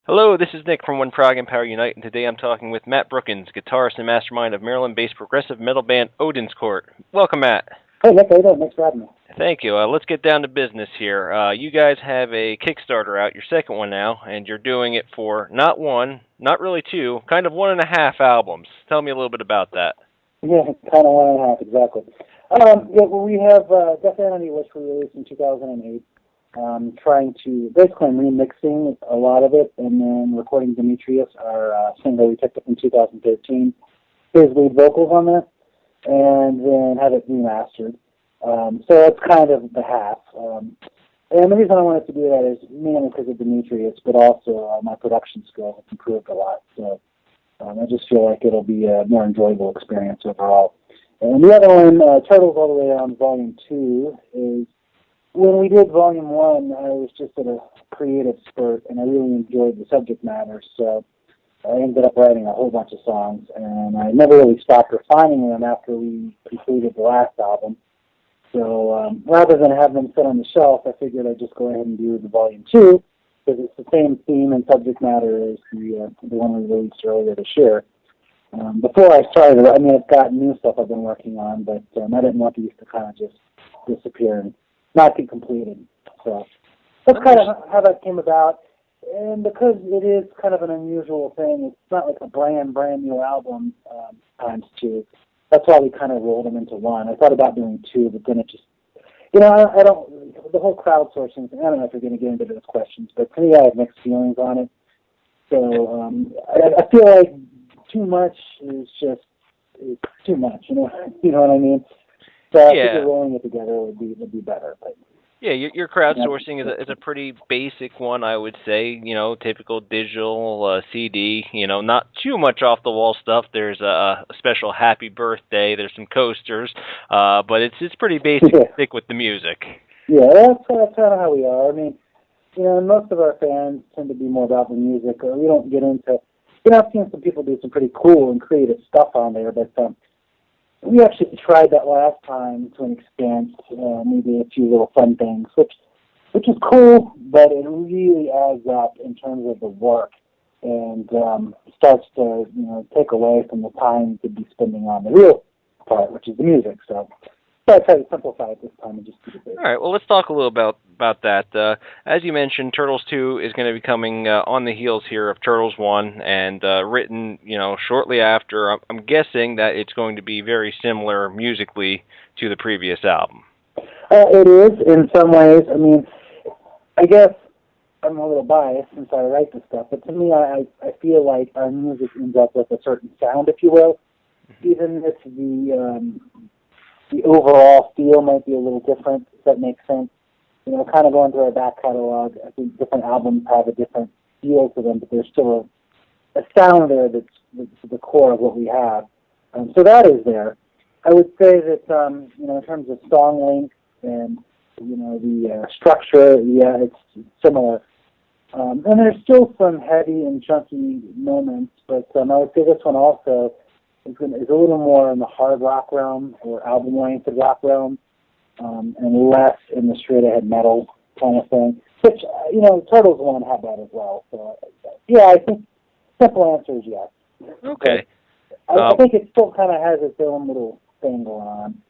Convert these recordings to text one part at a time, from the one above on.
Hello, this is Nick from When Prog and Power Unite, and today I'm talking with Matt Brookins, guitarist and mastermind of Maryland-based progressive metal band Odin's Court. Welcome, Matt. Hey, Nick, how you doing? Thanks for having me. Thank you. Let's get down to business here. You guys have a Kickstarter out, your second one now, and you're doing it for not one, not really two, kind of 1.5 albums. Tell me a little bit about that. Yeah, kind of 1.5, exactly. We have Deathanity, which we released in 2008. Trying to, basically I'm remixing a lot of it and then recording Dimetrius, our singer we picked up in 2013, his lead vocals on that, and then have it remastered. So that's kind of the half. And the reason I wanted to do that is mainly because of Dimetrius, but also my production skills have improved a lot. So I just feel like it'll be a more enjoyable experience overall. And the other one, Turtles All the Way Around Volume 2, is when we did Volume 1, I was just at a creative spurt, and I really enjoyed the subject matter, so I ended up writing a whole bunch of songs, and I never really stopped refining them after we completed the last album. So rather than have them sit on the shelf, I figured I'd just go ahead and do the Volume 2, because it's the same theme and subject matter as the one we released earlier this year. Before I started, I've got new stuff I've been working on, but I didn't want these to kind of just disappear and not be completed. So that's kind of how that came about. And because it is kind of an unusual thing, it's not like a brand new album times two. That's why we kind of rolled them into one. I thought about doing two, but then it just, I don't, the whole crowdsourcing thing, I don't know if you're going to get into those questions, but to me I have mixed feelings on it. So I feel like too much is just, it's too much, you know what I mean? So I think rolling it together would be better. But yeah, your crowdsourcing is a pretty basic one, I would say. Typical digital CD. Not too much off the wall stuff. There's a special happy birthday. There's some coasters, but it's pretty basic to stick with the music. Yeah, that's kind of how we are. I mean, most of our fans tend to be more about the music, or we don't get into. I've seen some people do some pretty cool and creative stuff on there, but. We actually tried that last time to an extent, maybe a few little fun things, which is cool, but it really adds up in terms of the work and starts to take away from the time to be spending on the real part, which is the music. So I tried to simplify it this time and just keep it basic. All right, well, let's talk a little about that. As you mentioned, Turtles 2 is going to be coming on the heels here of Turtles 1 and written, shortly after. I'm guessing that it's going to be very similar musically to the previous album. It is in some ways. I mean, I guess I'm a little biased since I write this stuff, but to me, I feel like our music ends up with a certain sound, if you will, even if the overall feel might be a little different, if that makes sense. Kind of going through our back catalog, I think different albums have a different feel to them, but there's still a sound there that's the core of what we have. So that is there. I would say that, in terms of song length and, the structure, yeah, it's similar. And there's still some heavy and chunky moments, but I would say this one also is a little more in the hard rock realm or album-oriented rock realm, and less in the straight-ahead metal kind of thing, which, Turtles 1 had that as well. So, yeah, I think simple answer is yes. Okay. I think it still kind of has its own little thing going on.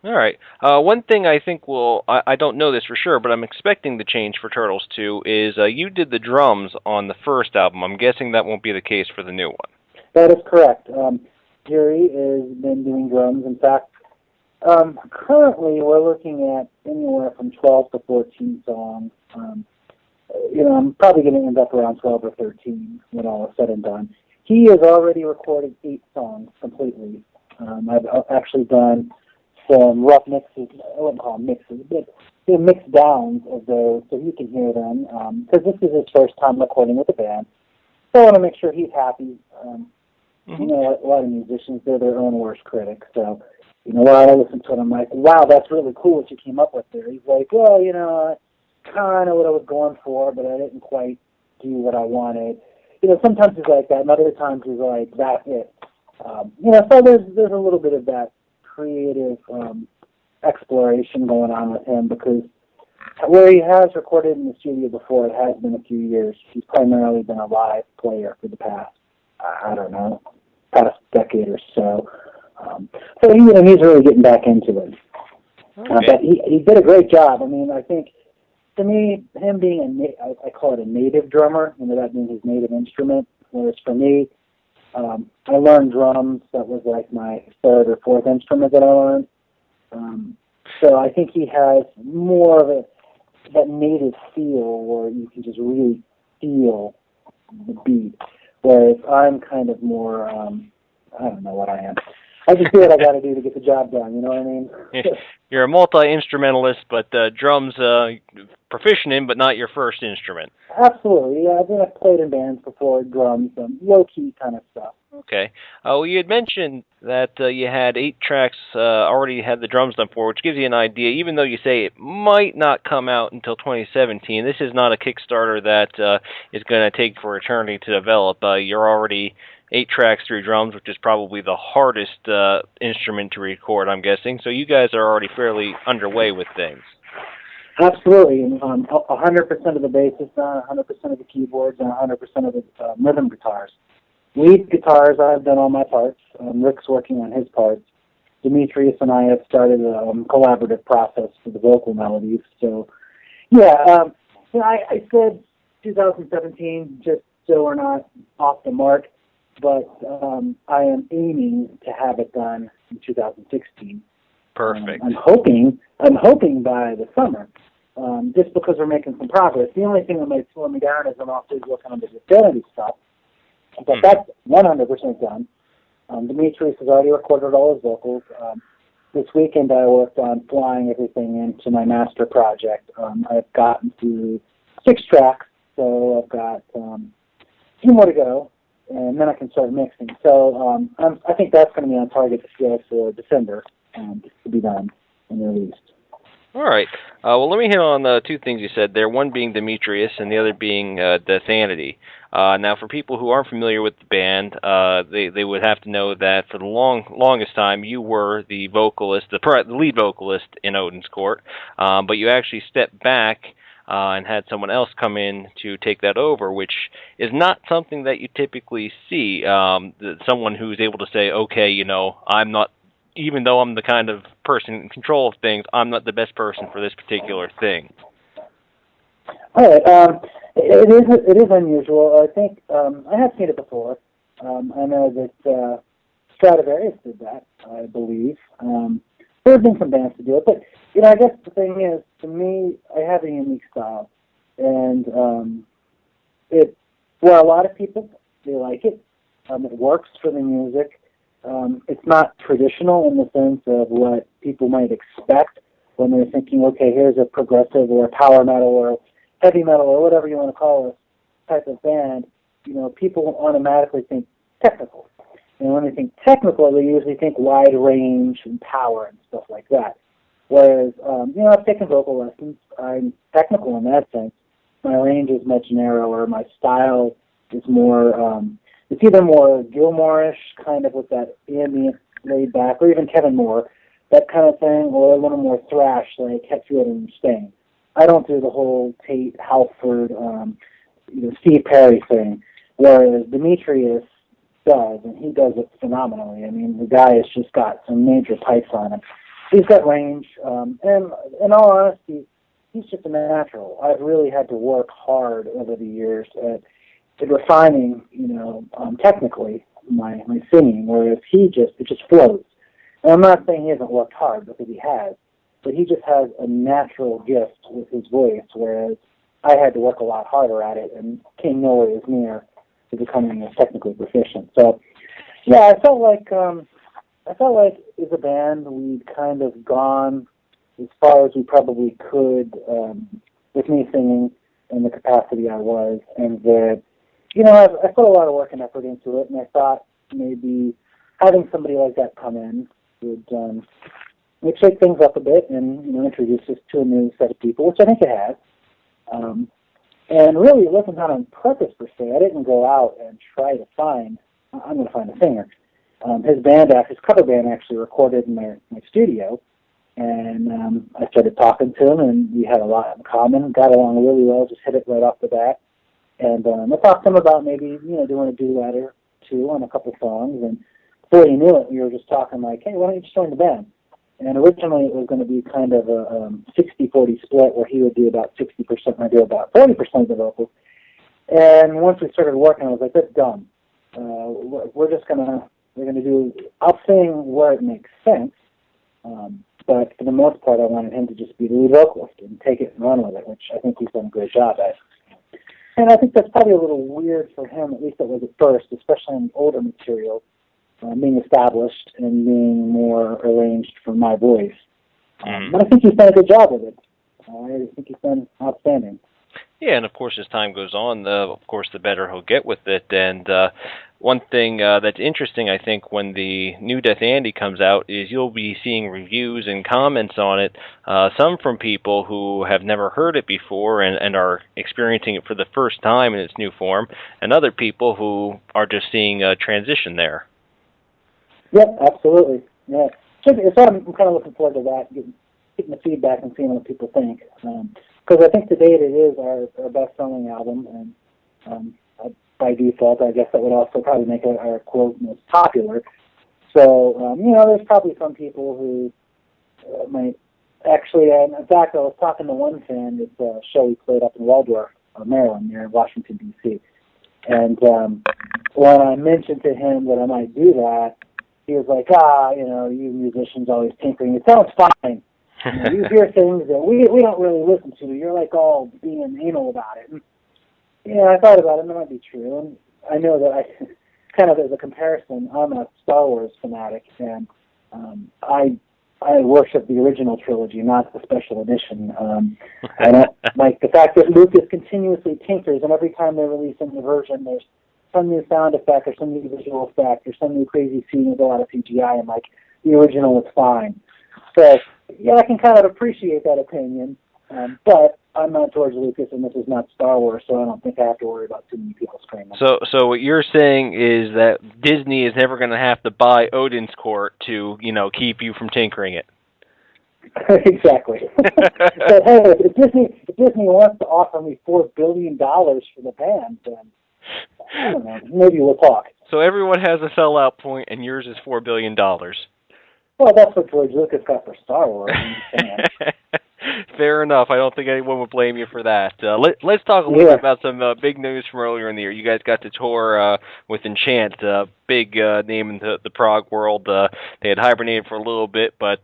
All right. One thing I think I don't know this for sure, but I'm expecting the change for Turtles 2 is you did the drums on the first album. I'm guessing that won't be the case for the new one. That is correct. Jerry has been doing drums. In fact, currently we're looking at anywhere from 12 to 14 songs. I'm probably going to end up around 12 or 13 when all is said and done. He has already recorded 8 songs completely. I've actually done some rough mixes, I wouldn't call them mixes, but they're mixed downs of those so he can hear them, because this is his first time recording with a band. So I want to make sure he's happy. A lot of musicians, they're their own worst critics, so while I listen to it, I'm like, wow, that's really cool what you came up with there. He's like, well, kind of what I was going for, but I didn't quite do what I wanted. Sometimes he's like that, and other times he's like, that's it. So there's a little bit of that creative exploration going on with him because where he has recorded in the studio before, it has been a few years. He's primarily been a live player for the past, I don't know, past decade or so. So he's really getting back into it. Okay. But he did a great job. I mean, I think, to me, him being I call it a native drummer, that means his native instrument, whereas for me, I learned drums. That was like my third or fourth instrument that I learned. So I think he has more of that native feel where you can just really feel the beat, whereas I'm kind of more, I don't know what I am. I just do what I got to do to get the job done, you know what I mean? You're a multi-instrumentalist, but drums proficient in, but not your first instrument. Absolutely. Yeah, I've played in bands before, drums, low-key kind of stuff. Okay. Well, you had mentioned that you had 8 tracks already had the drums done for, which gives you an idea, even though you say it might not come out until 2017, this is not a Kickstarter that is going to take for eternity to develop. You're already 8 tracks through drums, which is probably the hardest instrument to record, I'm guessing. So you guys are already fairly underway with things. Absolutely. 100% of the bass is done, 100% of the keyboards, and 100% of the rhythm guitars. Lead guitars, I've done all my parts. Rick's working on his parts. Demetrius and I have started a collaborative process for the vocal melodies. So, yeah, I said 2017 just so we're not off the mark, but I am aiming to have it done in 2016. Perfect. I'm hoping by the summer, just because we're making some progress. The only thing that might slow me down is I'm also working on the Deathanity stuff, but that's 100% done. Dimetrius has already recorded all his vocals. This weekend I worked on flying everything into my master project. I've gotten to 6 tracks, so I've got 2 more to go, and then I can start mixing. So I think that's going to be on target to go for December to be done and released. All right. Well, let me hit on 2 things you said there, one being Dimetrius and the other being Deathanity. Now, for people who aren't familiar with the band, they would have to know that for the longest time, you were the vocalist, the lead vocalist in Odin's Court, but you actually stepped back and had someone else come in to take that over, which is not something that you typically see. Someone who's able to say, okay, I'm not, even though I'm the kind of person in control of things, I'm not the best person for this particular thing. All right. It is unusual. I think I have seen it before. I know that Stradivarius did that, I believe. There have been some bands to do it, but I guess the thing is, to me, I have a unique style, and a lot of people, they like it. It works for the music. It's not traditional in the sense of what people might expect when they're thinking, okay, here's a progressive or a power metal or heavy metal or whatever you want to call it type of band. People automatically think technical. And when they think technical, they usually think wide range and power and stuff like that. Whereas, I've taken vocal lessons. I'm technical in that sense. My range is much narrower. My style is more, it's either more Gilmore-ish, kind of with that ambient laid back, or even Kevin Moore, that kind of thing, or a little more thrash like Hetfield and Mustaine. I don't do the whole Tate, Halford, Steve Perry thing, whereas Demetrius does, and he does it phenomenally. I mean, the guy has just got some major pipes on him. He's got range, and in all honesty, he's just a natural. I've really had to work hard over the years at refining, technically my singing, whereas it just flows. And I'm not saying he hasn't worked hard, because he has, but he just has a natural gift with his voice, whereas I had to work a lot harder at it and came nowhere as near to becoming as technically proficient. So, yeah, I felt like as a band we'd kind of gone as far as we probably could with me singing in the capacity I was, and that I put a lot of work and effort into it, and I thought maybe having somebody like that come in would shake things up a bit and introduce us to a new set of people, which I think it has. And really, it wasn't done on purpose per se. I didn't go out and try to find. I'm going to find a singer. His cover band, actually recorded in my studio, And I started talking to him, and we had a lot in common. Got along really well, just hit it right off the bat. And I talked to him about maybe, doing a duet or two on a couple songs. And before you knew it, we were just talking like, hey, why don't you just join the band? And originally it was going to be kind of a 60-40 split where he would do about 60% and I do about 40% of the vocals. And once we started working, I was like, that's dumb. We're going to do, I'll sing where it makes sense. But for the most part, I wanted him to just be the lead vocalist and take it and run with it, which I think he's done a great job at. And I think that's probably a little weird for him, at least it was at first, especially in the older material, being established and being more arranged for my voice. But I think he's done a good job with it. I think he's done outstanding. Yeah, and of course, as time goes on, of course, the better he'll get with it. And one thing that's interesting, I think, when the new Deathanity comes out, is you'll be seeing reviews and comments on it, some from people who have never heard it before and are experiencing it for the first time in its new form, and other people who are just seeing a transition there. Yep, absolutely. Yeah, so I'm kind of looking forward to that, getting the feedback and seeing what people think. Because I think to date it is our best-selling album, and by default, I guess that would also probably make it our quote most popular. So, there's probably some people who might actually. In fact, I was talking to one fan. It's a show we played up in Waldorf, Maryland, near Washington D.C. And when I mentioned to him that I might do that, he was like, you musicians always tinkering. It sounds fine. You hear things that we don't really listen to. You're like all being anal about it. And, I thought about it, and that might be true. And I know that kind of as a comparison, I'm a Star Wars fanatic, and I worship the original trilogy, not the special edition. I don't like the fact that Lucas continuously tinkers, and every time they release a new version, there's some new sound effect or some new visual effect or some new crazy scene with a lot of CGI, and like the original was fine. So, I can kind of appreciate that opinion, but I'm not George Lucas, and this is not Star Wars, so I don't think I have to worry about too many people screaming. So what you're saying is that Disney is never going to have to buy Odin's court to, keep you from tinkering it. Exactly. But hey, if Disney wants to offer me $4 billion for the band, then I don't know, maybe we'll talk. So everyone has a sellout point, and yours is $4 billion. Well, that's what George Lucas got for Star Wars. Fair enough. I don't think anyone would blame you for that. Let's talk a little bit about some big news from earlier in the year. You guys got to tour with Enchant, big name in the prog world. They had hibernated for a little bit, but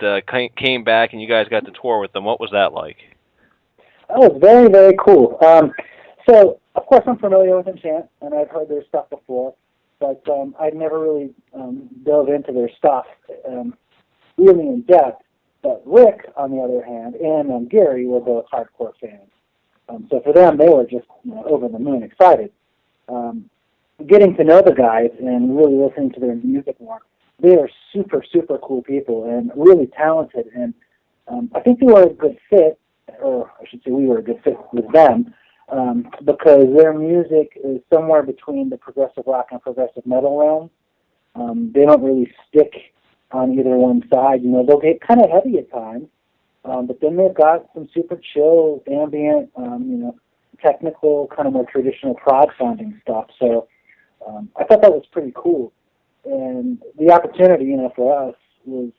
came back, and you guys got to tour with them. What was that like? That was very, very cool. So, of course, I'm familiar with Enchant, and I've heard their stuff before, but I'd never really dove into their stuff really in depth. But Rick, on the other hand, and Gary were both hardcore fans. So for them, they were just over the moon excited. Getting to know the guys and really listening to their music more, they are super, super cool people and really talented. And I think they were a good fit, or I should say we were a good fit with them, because their music is somewhere between the progressive rock and progressive metal realm. They don't really stick on either one side. They'll get kind of heavy at times, but then they've got some super chill, ambient, technical, kind of more traditional prog sounding stuff. So I thought that was pretty cool. And the opportunity, for us was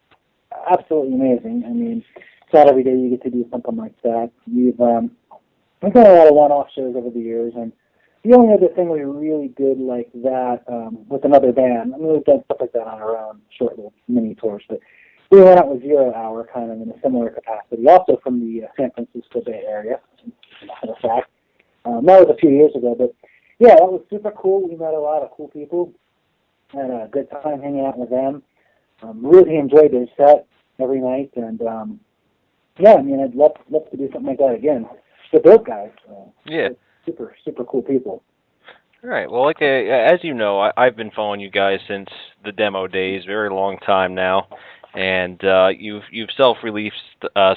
absolutely amazing. I mean, it's not every day you get to do something like that. We've done a lot of one-off shows over the years, and the only other thing we really did like that with another band, I mean, we've done stuff like that on our own, short little mini tours, but we went out with 0 Hour kind of in a similar capacity, also from the San Francisco Bay Area, as a matter of fact. That was a few years ago, but yeah, that was super cool. We met a lot of cool people, had a good time hanging out with them. Really enjoyed their set every night, and I'd love to do something like that again with those guys. Yeah. Super, super cool people. All right. Well, as you know, I've been following you guys since the demo days, very long time now, and you've self-released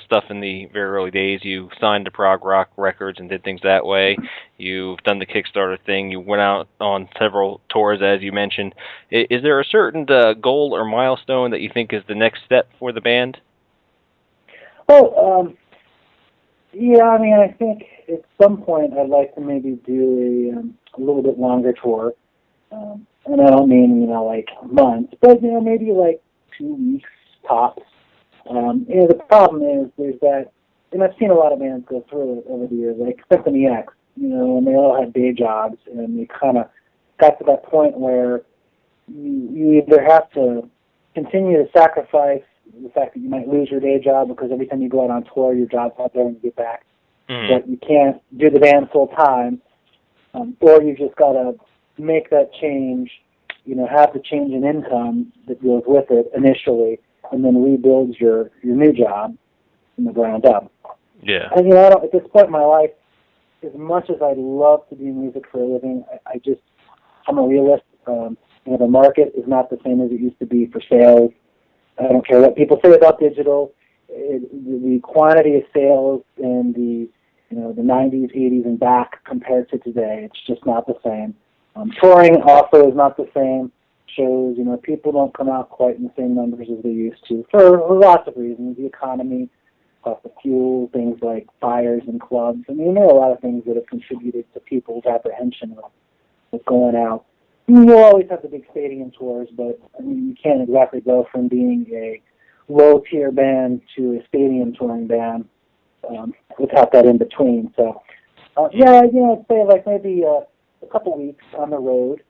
stuff in the very early days. You signed to ProgRock Records and did things that way. You've done the Kickstarter thing. You went out on several tours, as you mentioned. Is there a certain goal or milestone that you think is the next step for the band? Oh, yeah, I mean, I think at some point I'd like to maybe do a little bit longer tour. And I don't mean, like months, but, maybe like 2 weeks tops. The problem is there's that, and I've seen a lot of bands go through it over the years, like Symphony X, and they all had day jobs, and they kind of got to that point where you either have to continue to sacrifice the fact that you might lose your day job because every time you go out on tour, your job's out there when you get back, but you can't do the band full time, or you just got to make that change, have the change in income that goes with it initially, and then rebuild your new job from the ground up. Yeah. And at this point in my life, as much as I'd love to do music for a living, I'm a realist. The market is not the same as it used to be for sales. I don't care what people say about digital. The quantity of sales in the 90s, 80s, and back compared to today, it's just not the same. Touring also is not the same. Shows, people don't come out quite in the same numbers as they used to for lots of reasons. The economy, cost of fuel, things like fires in clubs. I mean, there are a lot of things that have contributed to people's apprehension of going out. You'll always have the big stadium tours, but you can't exactly go from being a low-tier band to a stadium touring band without that in between. So, I'd say like maybe a couple weeks on the road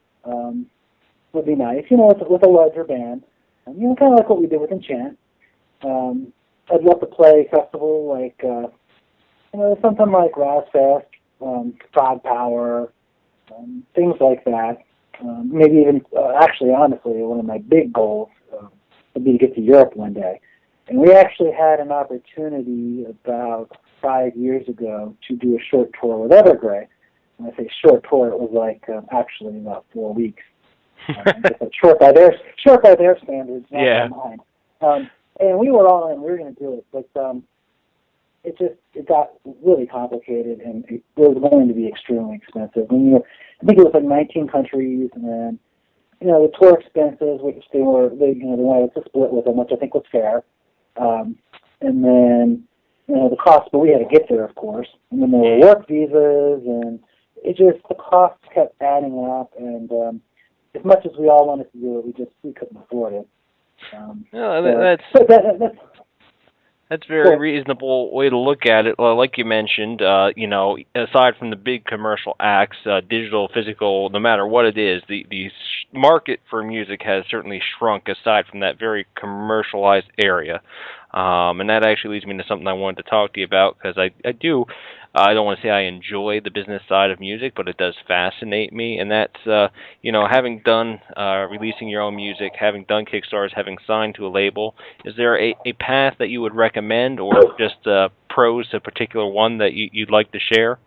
would be nice, with a larger band. Kind of like what we did with Enchant. I'd love to play a festival like, something like Razfest, Prog Power, things like that. Maybe even, actually, honestly, one of my big goals would be to get to Europe one day. And we actually had an opportunity about 5 years ago to do a short tour with Evergrey. When I say short tour, it was like actually about 4 weeks. Short by their standards, not by mine. And we were all in. We were going to do it, but it got really complicated, and it was going to be extremely expensive. I think it was like 19 countries, and then the tour expenses, which they wanted to split with them, which I think was fair. And then the cost, but we had to get there, of course. And then there were work visas, and the costs kept adding up, and as much as we all wanted to do it, we couldn't afford it. That's a very reasonable way to look at it. Like you mentioned, aside from the big commercial acts, digital, physical, no matter what it is, the market for music has certainly shrunk aside from that very commercialized area. And that actually leads me to something I wanted to talk to you about, because I don't want to say I enjoy the business side of music, but it does fascinate me, and that's, having done releasing your own music, having done Kickstarters, having signed to a label, is there a path that you would recommend, or just pros to a particular one that you'd like to share?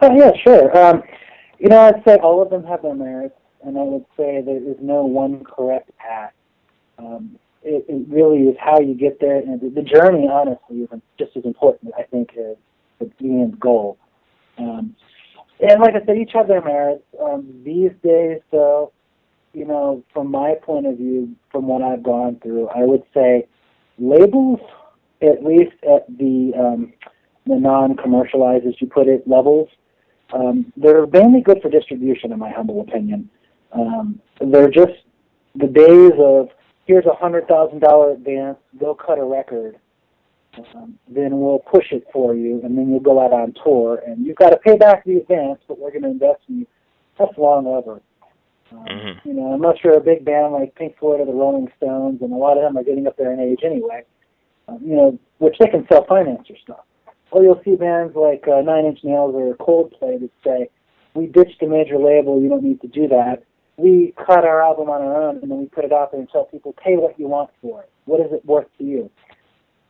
Yeah, sure. I'd say all of them have their merits, and I would say there is no one correct path. It really is how you get there, and the journey, honestly, is just as important, I think, as the end goal. And like I said, each have their merits. These days, though, from my point of view, from what I've gone through, I would say labels, at least at the non-commercialized, as you put it, levels, they're mainly good for distribution, in my humble opinion. They're just the days of, here's a $100,000 advance, go cut a record, then we'll push it for you, and then you'll go out on tour, and you've got to pay back the advance, but we're going to invest in you. That's long over. Unless you're a big band like Pink Floyd or the Rolling Stones, and a lot of them are getting up there in age anyway, which they can self-finance your stuff. Or you'll see bands like Nine Inch Nails or Coldplay that say, we ditched a major label, you don't need to do that. We cut our album on our own, and then we put it out there and tell people, pay what you want for it. What is it worth to you?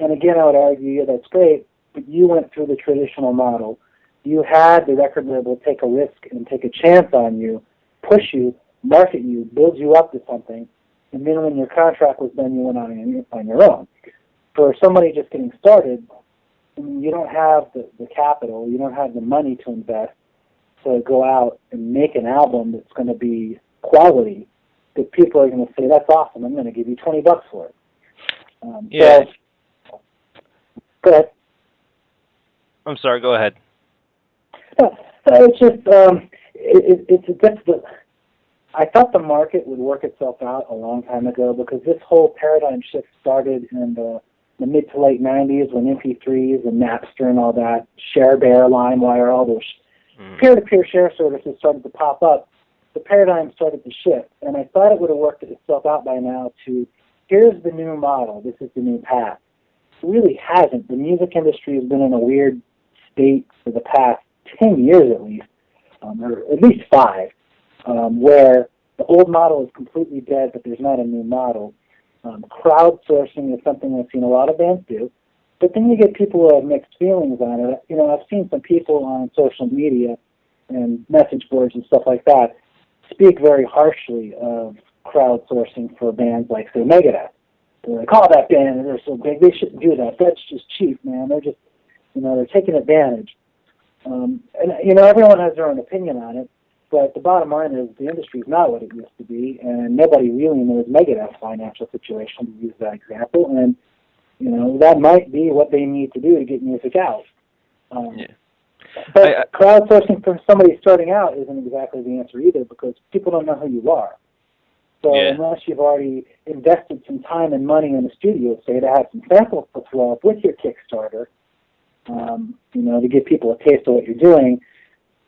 And again, I would argue, yeah, that's great, but you went through the traditional model. You had the record label take a risk and take a chance on you, push you, market you, build you up to something, and then when your contract was done, you went on your own. For somebody just getting started, you don't have the capital, you don't have the money to invest to go out and make an album that's going to be quality, that people are going to say, that's awesome, I'm going to give you $20 for it. Go ahead. I'm sorry, go ahead. It's just, I thought the market would work itself out a long time ago, because this whole paradigm shift started in the mid to late 90s when MP3s and Napster and all that, ShareBear, LimeWire, all those peer-to-peer share services started to pop up. The paradigm started to shift, and I thought it would have worked itself out by now to, here's the new model, this is the new path. It really hasn't. The music industry has been in a weird state for the past 10 years at least, or at least 5, where the old model is completely dead, but there's not a new model. Crowdsourcing is something I've seen a lot of bands do, but then you get people who have mixed feelings on it. You know, I've seen some people on social media and message boards and stuff like that speak very harshly of crowdsourcing for bands like, say, Megadeth. They're like, oh, that band, they're so big, they shouldn't do that. That's just cheap, man. They're just, you know, they're taking advantage. And, you know, everyone has their own opinion on it, but the bottom line is the industry is not what it used to be, and nobody really knows Megadeth's financial situation, to use that example, and, you know, that might be what they need to do to get music out. But crowdsourcing for somebody starting out isn't exactly the answer either, because people don't know who you are. So unless you've already invested some time and money in the studio, say, to have some samples to throw up with your Kickstarter, you know, to give people a taste of what you're doing,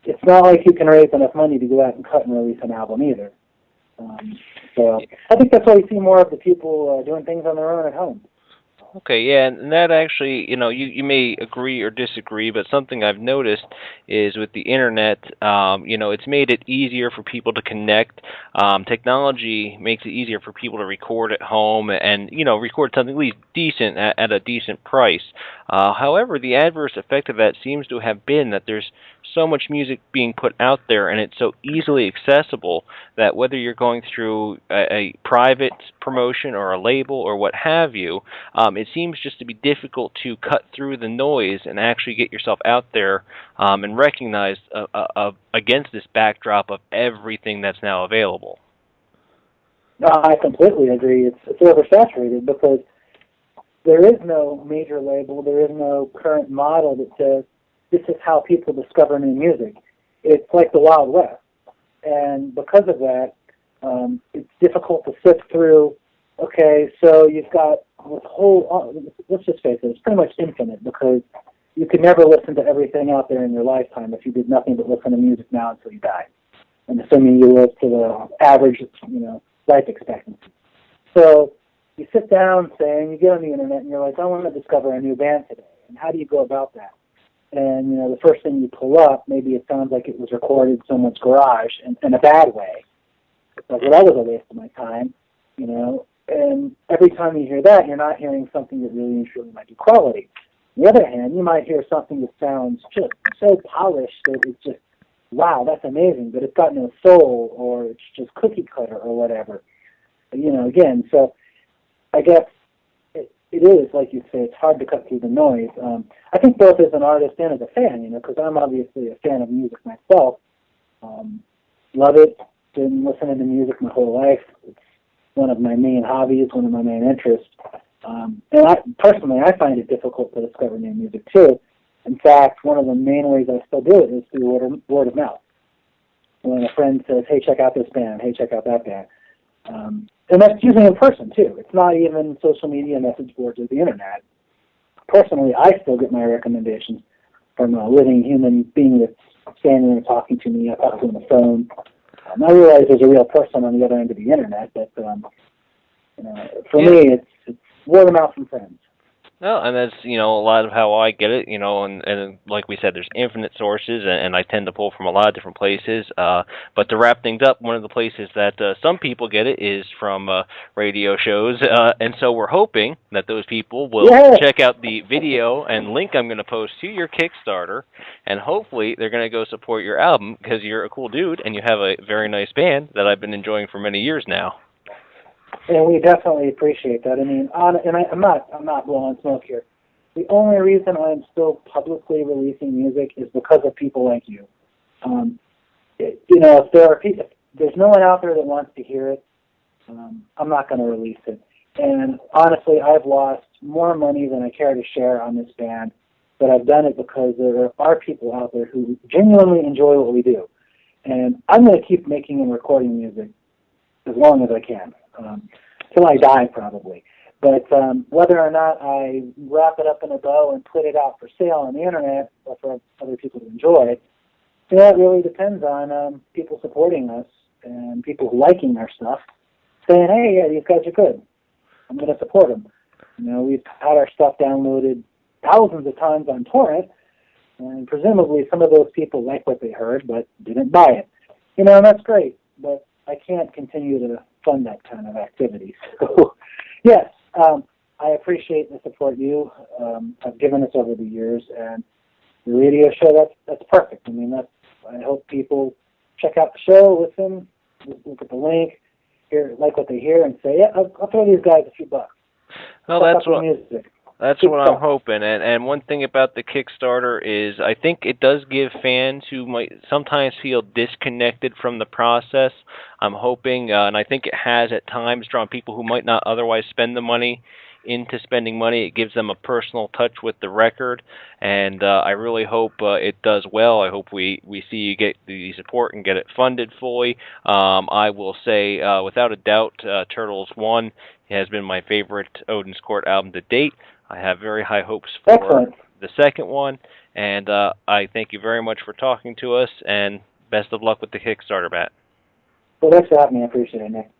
it's not like you can raise enough money to go out and cut and release an album either. So I think that's why we see more of the people doing things on their own at home. Okay, yeah, and that actually, you know, you may agree or disagree, but something I've noticed is with the internet, you know, it's made it easier for people to connect. Technology makes it easier for people to record at home and, you know, record something at least decent at a decent price. However, the adverse effect of that seems to have been that there's so much music being put out there, and it's so easily accessible that whether you're going through a private promotion or a label or what have you, it seems just to be difficult to cut through the noise and actually get yourself out there and recognized against this backdrop of everything that's now available. No, I completely agree. It's oversaturated because there is no major label, there is no current model that says this is how people discover new music. It's like the Wild West. And because of that, it's difficult to sift through, okay, so you've got this whole, let's just face it, it's pretty much infinite, because you could never listen to everything out there in your lifetime if you did nothing but listen to music now until you die. And assuming you live to the average, you know, life expectancy. So you sit down, say, and you get on the internet and you're like, I want to discover a new band today. And how do you go about that? And, you know, the first thing you pull up, maybe it sounds like it was recorded in someone's garage in a bad way. It's like, well, that was a waste of my time, you know. And every time you hear that, you're not hearing something that really and truly might be quality. On the other hand, you might hear something that sounds just so polished that it's just, wow, that's amazing, but it's got no soul, or it's just cookie cutter or whatever. You know, again, so I guess it is, like you say, it's hard to cut through the noise. I think both as an artist and as a fan, you know, because I'm obviously a fan of music myself. Love it. Been listening to music my whole life. It's one of my main hobbies, one of my main interests. And I find it difficult to discover new music too. In fact, one of the main ways I still do it is through word of mouth. When a friend says, hey, check out this band, hey, check out that band. And that's usually in person too. It's not even social media, message boards, or the internet. Personally, I still get my recommendations from a living human being that's standing there talking to me. I talk to him on the phone. I realize there's a real person on the other end of the internet, but you know, for me, it's word of mouth from friends. No, and that's, you know, a lot of how I get it, you know, and like we said, there's infinite sources, and I tend to pull from a lot of different places. But to wrap things up, one of the places that some people get it is from radio shows, and so we're hoping that those people will check out the video and link I'm going to post to your Kickstarter, and hopefully they're going to go support your album, because you're a cool dude, and you have a very nice band that I've been enjoying for many years now. And we definitely appreciate that. I mean, I'm not blowing smoke here. The only reason I'm still publicly releasing music is because of people like you. You know, if there's no one out there that wants to hear it, I'm not going to release it. And honestly, I've lost more money than I care to share on this band, but I've done it because there are people out there who genuinely enjoy what we do. And I'm going to keep making and recording music as long as I can, till I die probably. But whether or not I wrap it up in a bow and put it out for sale on the internet or for other people to enjoy, that really depends on people supporting us and people liking our stuff, saying, hey, yeah, these guys are good. I'm going to support them. We've had our stuff downloaded thousands of times on torrent, and presumably some of those people like what they heard but didn't buy it. And that's great, but I can't continue to fund that kind of activity. So, yes, I appreciate the support you have given us over the years, and the radio show, that's perfect. I hope people check out the show, listen, look at the link, like what they hear, and say, yeah, I'll throw these guys a few bucks. Well, that's what I'm hoping. And one thing about the Kickstarter is I think it does give fans who might sometimes feel disconnected from the process. I'm hoping, and I think it has at times, drawn people who might not otherwise spend the money into spending money. It gives them a personal touch with the record, and I really hope it does well. I hope we see you get the support and get it funded fully. I will say, without a doubt, Turtles 1 has been my favorite Odin's Court album to date. I have very high hopes for the second one, and I thank you very much for talking to us, and best of luck with the Kickstarter, Matt. Well, thanks for having me. I appreciate it, Nick.